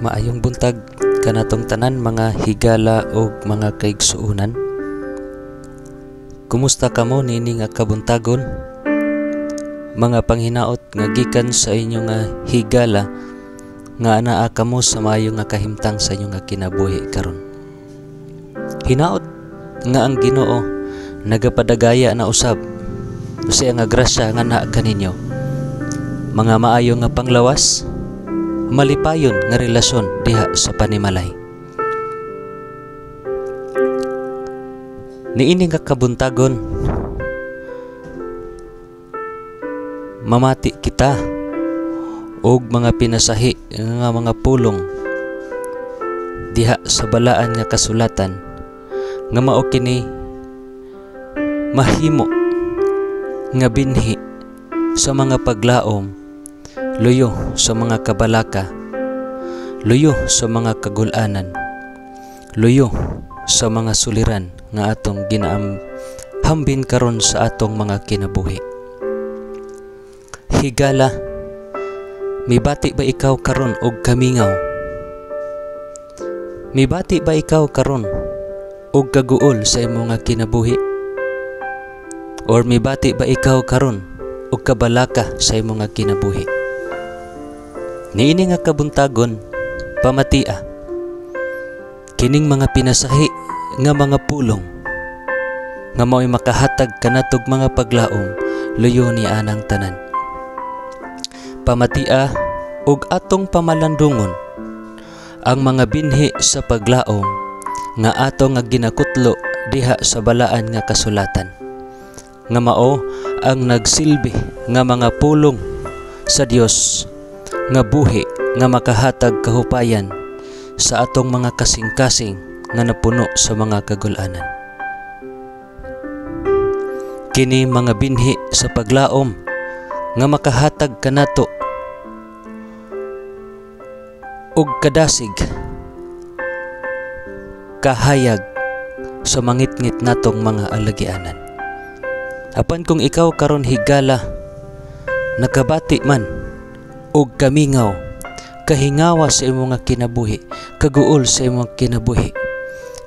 Maayong buntag kanatong tanan mga higala o mga kaigsuunan. Kumusta kamo nini nga kabuntagon? Mga panghinaot nga gikan sa inyo nga higala nga anaa kamo sa maayo nga kahimtang sa inyo nga kinabuhi karon. Hinaot nga ang Ginoo nagapadagaya na usab siya nga grasya nga naa kaninyo. Mga maayo nga panglawas, malipayon nga relasyon diha sa panimalay. Niini nga kabuntagon, mamati kita og mga pinasahi nga mga pulong diha sa balaan nga kasulatan nga mao kini mahimo nga binhi sa mga paglaom, luyo sa mga kabalaka, luyo sa mga kagulanan, luyo sa mga suliran nga atong ginahambin karon sa atong mga kinabuhi. Higala, mibati ba ikaw karon og kamingaw? Mibati ba ikaw karon og kaguol sa imong nga kinabuhi? Or mibati ba ikaw karon og kabalaka sa imong nga kinabuhi? Niini nga kabuntagon, pamatia kining mga pinasahi nga mga pulong nga mao'y makahatag kanatog mga paglaom luyo ni anang tanan. Pamatia ug atong pamalandungon ang mga binhi sa paglaom nga ato nga ginakutlo diha sa balaan nga kasulatan nga mao ang nagsilbi nga mga pulong sa Dios nga buhi nga makahatag kahupayan sa atong mga kasing-kasing nga napuno sa mga kagulanan. Kini mga binhi sa paglaom nga makahatag kanato og kadasig kahayag sa mangitngit natong mga alagianan. Apan kung ikaw karon higala nakabati man og kamingaw, kahingawa sa imong nga kinabuhi, kaguol sa imong kinabuhi,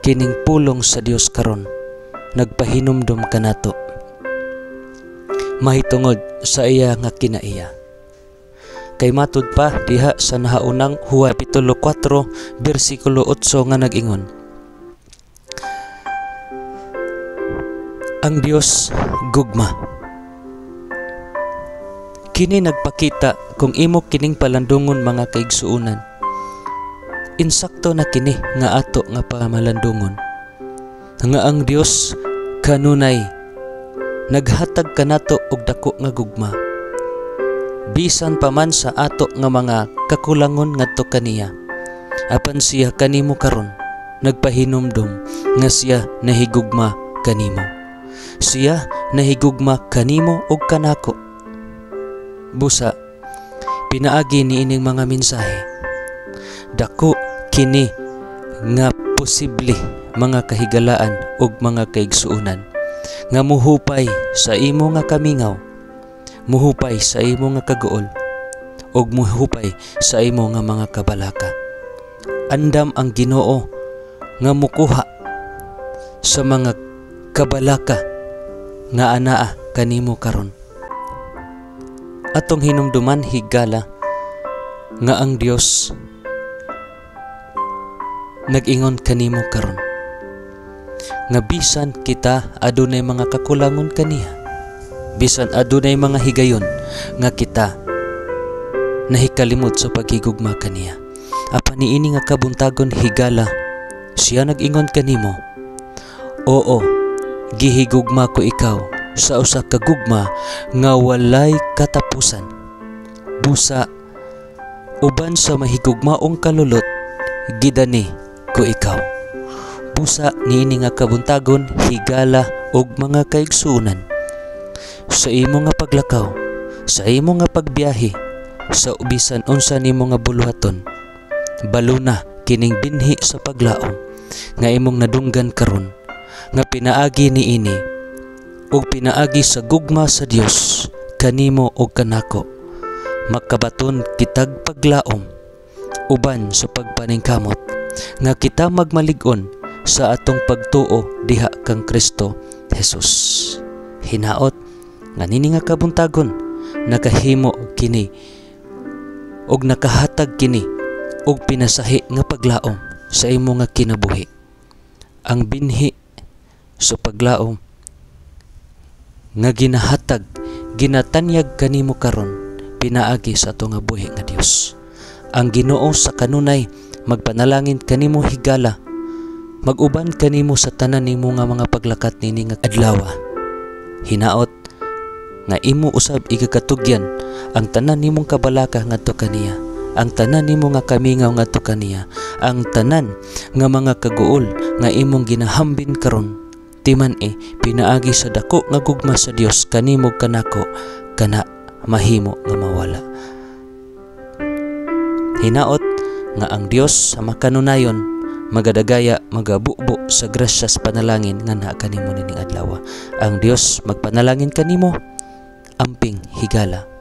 kining pulong sa Dios karon nagpahinumdom kanato mahitungod sa iya nga kinaiya. Kay matud pa diha sa nahaunang Huway kapitulo 4 bersikulo 8 nga nag-ingon, ang Dios gugma. Kini nagpakita kung imo kining palandungon mga kaigsuunan. Insakto na kini nga ato nga pamalandungon. Nga ang Dios kanunay naghatag kanato og dako nga gugma. Bisan pa man sa ato nga mga kakulangon ngadto kaniya. Apan siya kanimo karon nagpahinumdom nga siya nahigugma kanimo. Siya nahigugma kanimo og kanako. Busa, pinaagi ni ining mga mensahe. Dako kini nga posible mga kahigalaan ug mga kaigsuunan nga muhupay sa imo nga kamingaw, muhupay sa imo nga kaguol, ug muhupay sa imo nga mga kabalaka. Andam ang Ginoo nga mukuha sa mga kabalaka nga anaa kanimo karon. Atong hinumduman higala nga ang Dios nag-ingon kanimo karon nga bisan kita adunay mga kakulangon kaniya, bisan adunay mga higayon nga kita nahikalimot sa paghigugma kaniya, apan niini nga kabuntagon higala siya nag-ingon kanimo, oo, gihigugma ko ikaw sa usa ka gugma nga walay katapusan. Busa, uban sa mahigugmaong kalulot, gidani ko ikaw. Busa niini nga kabuntagon higala og mga kaigsuunan. Sa imo nga paglakaw, sa imo nga pagbiyahe, sa ubisan unsa nimo nga buluhaton, baluna kining binhi sa paglaom nga imong nadunggan karon nga pinaagi niini ug pinaagi sa gugma sa Dios kanimo og kanako. Makabaton kitag paglaom uban sa pagpaningkamot nga kita magmalig-on sa atong pagtuo diha kang Kristo Jesus. Hinaot nga nini nga kabuntagon nakahimo kini og nakahatag kini og pinasahi nga paglaom sa imo nga kinabuhi. Ang binhi sa paglaom nga ginahatag, ginatanyag kanimo karon pinaagi sa ato nga buhi nga Dios. Ang Ginoo sa kanunay magpanalangin kanimo higala, maguban kanimo sa tanan nimo nga mga paglakat nini nga adlaw. Hinaot nga imo usab igakatugyan ang tanan nimong kabalaka ngadto kaniya, ang tanan nimo nga kamingaw ngadto kaniya, ang tanan nga mga kaguol nga imong ginahambin karon timan pinaagi sa dako nga gugma sa Dios kanimo kanako kana mahimo nga mawala. Hinaot nga ang Dios sa makanunayon magadagaya magabubo sa grasya sa panalangin nga naa kanimo nining adlaw. Ang Dios magpanalangin kanimo amping higala.